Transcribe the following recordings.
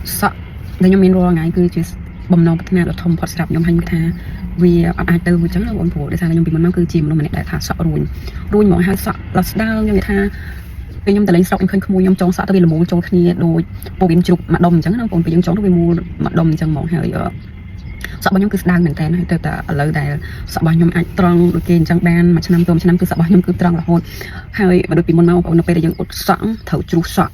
សក់ដែលខ្ញុំមានរាល់ថ្ងៃគឺជាបំណងប្រាថ្នាដ៏ធំផុតស្រាប់ខ្ញុំហើយខ្ញុំថាវាអត់អាចទៅអញ្ចឹងណាបងប្អូនដោយសារខ្ញុំពីមុនមកគឺជាមនុស្សម្នាក់ដែលថាសក់រួញហ្មងហើយសក់ឡស្ដាងខ្ញុំនិយាយថាពេលខ្ញុំទៅលេងស្រុកខ្ញុំឃើញក្មួយខ្ញុំចងសក់ទៅវាល្មូលចូលគ្នាដូចពួកវាជ្រុកមួយដុំអញ្ចឹងណាបងប្អូនពេលយើងចងទៅវាមូលមួយដុំអញ្ចឹងហ្មងហើយសក់របស់ខ្ញុំគឺស្ដាងមែនតើហើយទៅតែឥឡូវដែលសក់របស់ខ្ញុំអាចត្រង់ដូចគេអញ្ចឹងបានមួយឆ្នាំទៅមួយឆ្នាំគឺសក់របស់ខ្ញុំគឺត្រង់រហូតហើយមកដូចពីមុនមកបងប្អូននៅពេលដែលយើងអ៊ុតសក់ត្រូវជ្រុះសក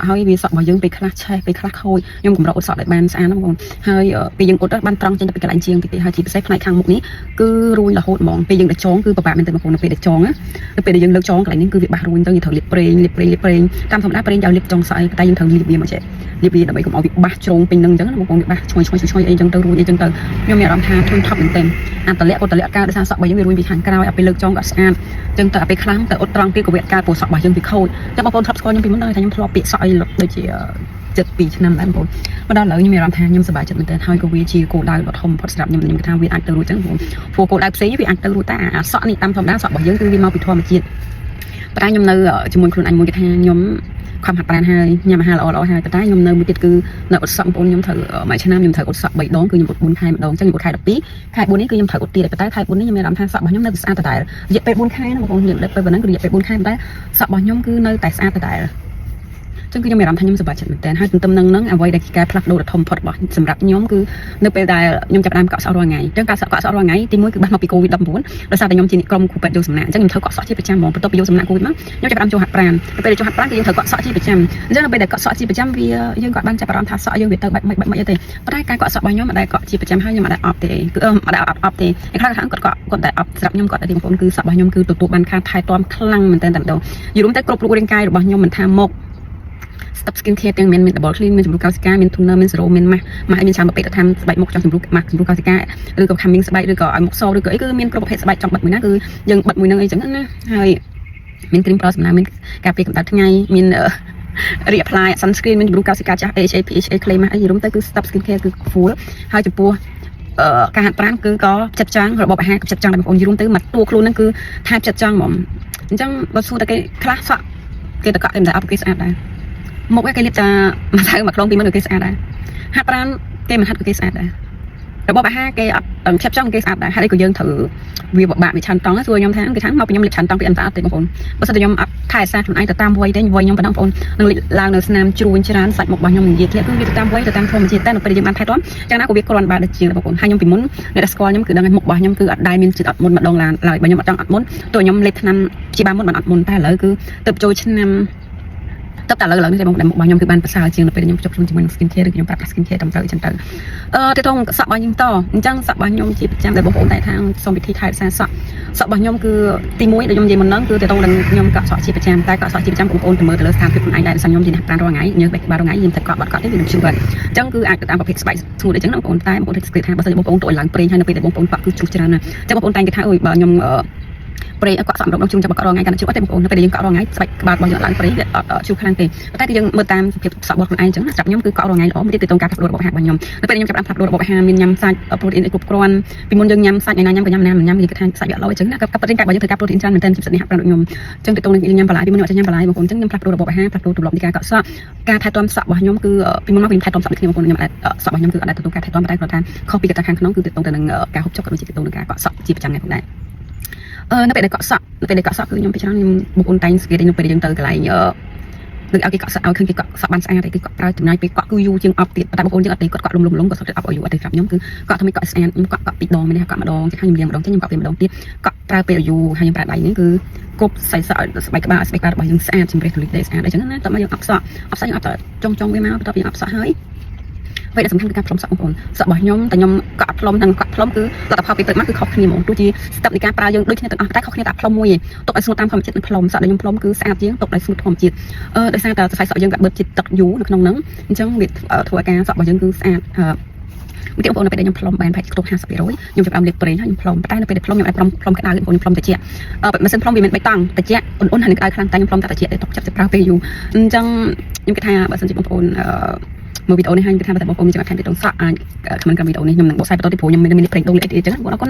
់ហើយវាសក់របស់យើងពេលខ្លះឆេះពេលខ្លះខូចខ្ញុំកម្រអ៊ុតសក់ឲ្យបានស្អាតណាបងប្អូនហើយពេលយើងអ៊ុតបានត្រង់ចេញទៅពីកន្លែងជាងតិចហើយជាពិសេសផ្នែកខាងមុខនេះគឺរួញរហូតហ្មងពេលយើងដាក់ចងគឺពិបាកមែនតើបងប្អូននៅពេលដែលចងណានៅពេលដែលយើងលើកចងកន្លែងនេះគឺវាបាសរួញទៅយើងត្រូវលាបប្រេងតាមធម្មតាប្រេងឲ្យលាបចុងសក់តែយើងត្រូវលាបវាមកចេះលាបវាដើម្បីកុំឲ្យវាបាសជ្រុងពេញនឹងអញ្ចឹងណាបងប្អូនវាបាសឈ្ងុយអីអញ្ចឹងទៅរួញអីអញ្ចឹងទៅខ្ញុំមានអារម្មណ៍ថាធន់ថប់មែនតើអាតលាក់កើតដោយសារសក់របស់យើងវារួញពីខាងក្រោយឲ្យពេលលើកចងក៏ស្អាតអញ្ចឹងទៅឲ្យពេលខ្លាំងទៅអ៊ុតត្រង់ទៀតក៏វាកើតពោះសក់របស់យើងវាខូចតែបងប្អូនធ្លាប់ស្គាល់ខ្ញុំពីមុនដែរថាខ្ញុំធ្លាប់ពាក្យសក់អីដូចជា7-2 ឆ្នាំដែរបងប្អូនមកដល់ឥឡូវខ្ញុំមានអារម្មណ៍ថាខ្ញុំសប្បាយចិត្តមែនទែនហើយក៏វាជាគោលដៅដ៏ធំបំផុតសម្រាប់ខ្ញុំគិតថាវាអាចទៅរួចចឹងបងព្រោះគោលដៅផ្សេងវាអាចទៅរួចតែអាសក់នេះតាមធម្មតាសក់របស់យើងគឺវាមកពីធម្មជាតិប៉ុន្តែខ្ញុំនៅជាមួយខ្លួនអញមួយគេថាខ្ញុំខំហាត់ប្រាណហើយញ៉ាំអាហារល្អហើយប៉ុន្តែខ្ញុំនៅមួយទៀតគឺនៅអ៊ុតសក់បងប្អូនខ្ញុំត្រូវមួយឆ្នាំខ្ញុំត្រូវអ៊ុតសក់3ដងគឺខ្ញុំអ៊ុត4ខែម្ដងចឹងខ្ញុំអ៊ុតខែ12ខែ4នេះគឺខ្ញុំត្រូវអ៊ុតទៀតប៉ុន្តែខែ4នេះខ្ញុំមានអារម្មណ៍ថាសក់របស់ខ្ញុំនៅស្អាតដដែលរយៈពេល4ខែណាបងប្អូនរយៈពេលប៉ុណ្ណឹងគឺរយៈពេល4ខែប៉ុន្តែសក់របស់ខ្ញុំគឺនៅតែស្អាតដដែលចឹងគឺខ្ញុំមានអារម្មណ៍ថាខ្ញុំសប្បាយចិត្តមែនតើហើយទន្ទឹមនឹងអ្វីដែលជាការផ្លាស់ប្ដូរដ៏ធំបំផុតរបស់សម្រាប់ខ្ញុំគឺនៅពេលដែលខ្ញុំចាប់ផ្ដើមកក់សក់រាល់ថ្ងៃចឹងការកក់សក់រាល់ថ្ងៃទី1គឺបានមកពី COVID-19 ដោយសារតែខ្ញុំជាក្រុមគ្រូពេទ្យយកសំណាក់អញ្ចឹងខ្ញុំត្រូវកក់សក់ជាប្រចាំហ្មងបន្ទាប់ពីយកសំណាក់ COVID មកខ្ញុំចាប់ផ្ដើមចូលហាត់ប្រាណពេលចូលហាត់ប្រាណគឺយើងត្រូវកក់សក់ជាប្រចាំអញ្ចឹងនៅពេលដែលកក់សក់ជាប្រចាំវាយើងក៏បានចាប់អារម្មណ៍ថាសក់យើងវាទៅបែបមិនអីទេប៉ុន្តែការកក់សក់របស់ខ្ញុំមិនដែលកក់ជាប្រចាំហើយខ្ញុំមិនដែលអប់ទេគឺមិនដែលអប់ទេឯខ្លះគាត់តែអប់សម្រាប់ខ្ញុំគាត់តែទីបងប្អូនគឺសក់របស់ខ្ញុំគឺទទួលបានការថែទាំខ្លាំងមែនតើតែម្ដងយល់រួមតែគ្រប់រូបរាងកាយរបស់ខ្ញុំមិនថាមុខstep skin care ទាំងមាន double clean មានជំរុះកោសិកាមាន toner មាន serum មាន mask ឲ្យមានច្រើនប្រភេទទៅតាមស្បែកមុខចង់ជំរុះ mask ជំរុះកោសិកាឬក៏ coming ស្បែកឬក៏ឲ្យមុខសឬក៏អីគឺមានគ្រប់ប្រភេទស្បែកចង់បិទមួយណាគឺយើងបិទមួយនឹងអីចឹងណាហើយមាន cream pro សម្រាប់មានការពារកម្ដៅថ្ងៃមានreapply sunscreen មានជំរុះកោសិកាចាស់ AHA PHA clay mask អីយល់រួមទៅគឺ step skin care គឺ full ហើយចំពោះការហាត់ប្រាណគឺក៏ផ្ចិតផ្ចង់របបអាហារក៏ផ្ចិតផ្ចង់ដែរបងប្អូនយល់រួមទៅមកតួខ្លួនហ្នឹងគឺថែផ្ចិតផ្ចង់ហ្មងអញ្ចឹងបើសួរតែគេខ្លះសក់គេតកក់គេមិនដែលអប់គេស្អាតដែរមុខគេលាបតាមួយថៅមួយខ្លងពីមុនគេស្អាតដែរហាត់ប្រាណគេមិនហាត់គេស្អាតដែររបបអាហារគេអត់ផ្ចិតផ្ចង់គេស្អាតដែរហើយក៏យើងត្រូវវាពិបាកវាឆាន់តង់សួរខ្ញុំថាគេថាមកពីខ្ញុំលេបឆាន់តង់ពីអន្តរជាតិទេបងប្អូនបើសិនតែខ្ញុំអត់ថែរក្សាខ្លួនឯងទៅតាមវ័យទេវ័យខ្ញុំប៉ុណ្ណឹងបងប្អូននឹងឡើងនៅស្នាមជ្រួញច្រើនសាច់មុខរបស់ខ្ញុំនិយាយធ្លាក់គឺវាទៅតាមវ័យទៅតាមធម្មជាតិតែនៅពេលយើងបានថែទាំចឹងណាក៏វាគ្រាន់បើដូចជាងបងប្អូនហើយខ្ញុំពីមុនអ្នកដែលស្គាល់ខ្ញុំគឺដឹងថាមុខរបស់ខ្ញុំគឺអត់ដែរមានជាតិអត់មុនម្ដងឡើយបើខ្ញុំអត់ចង់អត់មុនតើខ្ញុំលេបថ្នាំព្យាបាលមុនបានអត់មុនតែឥឡូវគឺទៅចូលឆ្នាំតែឥឡូវនេះបងប្អូនមុខរបស់ខ្ញុំគឺបានប្រសើរជាងនៅពេលខ្ញុំជួបជុំជាមួយនឹង skin care ឬខ្ញុំប្រើប្រាស់ skin care តាមត្រូវអញ្ចឹងទៅទីតងសក់របស់ខ្ញុំតអញ្ចឹងសក់របស់ខ្ញុំជាប្រចាំដែលបងប្អូនតែថាសូមវិធីថែរក្សាសក់របស់ខ្ញុំគឺទី1ដែលខ្ញុំនិយាយមុនហ្នឹងគឺទីតងនឹងខ្ញុំកក់សក់ជាប្រចាំតែកក់សក់ជាប្រចាំបងប្អូនទៅមើលទៅលើស្ថានភាពខ្លួនឯងដែរខ្ញុំជាអ្នកប្រាណរាល់ថ្ងៃញើសបេះក្បាលរាល់ថ្ងៃខ្ញុំតែកក់បាត់កក់ទេវានឹងឈឺបាត់អញ្ចឹងគឺអាចទៅតាមប្រភេទស្បែកស្ងួតអញ្ចឹងបងប្អូនតែបងប្អូនគិតថាបើសិនជាបងប្អូនទៅឡើងប្រេងហើយនៅពេលដែលបងប្អូនកក់គឺជ្រុះច្រើនណាស់អញ្ចឹងបងប្អូនតែគេថាអើយបើខ្ញុំប្រេងកក់សក់ម្ដងជុំចាប់កក់រាល់ថ្ងៃកាន់តែជ្រុះអត់ទេបងប្អូននៅពេលដែលយើងកក់រាល់ថ្ងៃស្បែកក្បាលរបស់យើងឡើងប្រេងវាអត់ជ្រុះខ្លាំងទេតែគឺយើងមើលតាមសភាពសក់របស់ខ្លួនឯងអញ្ចឹងសម្រាប់ខ្ញុំគឺកក់រាល់ថ្ងៃល្អមិនទេទៅតាមការផ្លាស់ប្ដូររបបអាហាររបស់ខ្ញុំនៅពេលខ្ញុំចាប់ផ្លាស់ប្ដូររបបអាហារមានញ៉ាំសាច់ប្រូតអ៊ីនគ្រប់គ្រាន់ពីមុនយើងញ៉ាំសាច់ថ្ងៃណាញ៉ាំក៏ញ៉ាំណាញ៉ាំវាគេថាសាច់វាអត់ល្អអញ្ចឹងណាក៏ប្រេងកាយរបស់យើងត្រូវការប្រូតអ៊ីនច្រើនមែនទែនជាពិសេសនេះហាត់ប្រាណដូចខ្ញុំអញ្ចឹងទៅទៅនឹងញ៉ាំបន្លែពីមុនខ្ញុំអត់ញ៉ាំបន្លែបងប្អូនអញ្ចឹងខ្ញុំផ្លាស់ប្ដូររបបអាហារផ្លាស់ប្ដូរទម្លាប់នៃការកក់សក់ការថែទាំសក់របស់ខ្ញុំគឺពីមុនមកខ្ញុំថែទាំសក់ដូចគ្នាបងប្អូនខ្ញុំអត់សក់របស់ខ្ញុំគឺអត់ទទួលការថែទាំតែគាត់ថាខុសពីកត្តាខាងក្នុងគឺទៅទៅនឹងការហូបចុកក៏ដូចជាទៅនឹងការកក់សក់ជាប្រចាំថ្ងៃផងដែរនៅពេលដែលកក់សក់គឺខ្ញុំពីច្រើនខ្ញុំបងប្អូនតែងស្គាល់នៅពេលយើងទៅកន្លែងលើកឲ្យគេកក់សក់ឲ្យឃើញគេកក់សក់បានស្អាតតែគេកក់ប្រើចំណាយពេលកក់គឺយូរជាងអប់ទៀតតែបងប្អូនយើងអត់ទេគាត់កក់លំក៏សុទ្ធតែអប់ឲ្យយូរអត់ទេសម្រាប់ខ្ញុំគឺកក់ថ្មីកក់ស្អាតខ្ញុំកក់2ដងមែនទេកក់ម្ដងខ្ញុំលាងម្ដងខ្ញុំកក់ពេលម្ដងទៀតកក់ប្រើពេលយូរហើយខ្ញុំប្រើដៃនេះគឺគប់សៃសក់ឲ្យស្បែកក្បាលរបស់យើងស្អាតជំរះទលិចស្អាតអញ្ចឹងណាតើមកយើងអប់សក់យើងអប់តែចុងវាមកបន្ទាប់ពីយើងអប់សក់ហើយពេលដែលសំខាន់គឺការផ្លុំសក់បងប្អូនសក់របស់ខ្ញុំតែខ្ញុំកក់ផ្លុំនិងកក់ផ្លុំគឺលទ្ធផលពេលព្រឹកមកគឺខុសគ្នាហ្មងទោះជា step នៃការប្រើយើងដូចគ្នាទាំងអស់តែខុសគ្នាតែផ្លុំមួយឯងទុកឲ្យស្ងួតតាមធម្មជាតិនិងផ្លុំសក់ដែលខ្ញុំផ្លុំគឺស្អាតជាងទុកឲ្យស្ងួតធម្មជាតិដោយសារតែសរសៃសក់យើងកាត់បឺតជាតិទឹកយូរនៅក្នុងហ្នឹងអញ្ចឹងវាធ្វើឲ្យការសក់របស់យើងគឺស្អាតមួយទៀតបងប្អូននៅពេលដែលខ្ញុំផ្លុំបានប្រហែលគ្រប់ 50% ខ្ញុំចាប់ផ្ដើមលាបប្រេងហើយខ្ញុំផ្លុំតែនៅពេលដែលផ្លុំខ្ញុំអាចផ្លុំក្តៅបងប្អូនខ្ញុំផ្លុំត្រជាក់ម៉ាស៊ីនផ្លុំវាមាន3តង់ត្រជាក់អ៊ុនហើយនឹងក្តៅខ្លាំងតែខ្ញុំផ្លុំតែត្រជាក់ទេទុកចាប់ទៅប្រើពេលយូរអញ្ចឹងខ្ញុំគិតថាបើសិនជាបងប្អូនមើលវីដេអូនេះហើយខ្ញុំគិតថាបើបងប្អូនមានចំណាប់ខាងទីតងសក់អាចខមមិនកម្មវីដេអូនេះខ្ញុំនឹងបកស្រាយបន្តទៀតព្រោះខ្ញុំមានប្រេងដូងលាបអីអញ្ចឹងបងប្អូន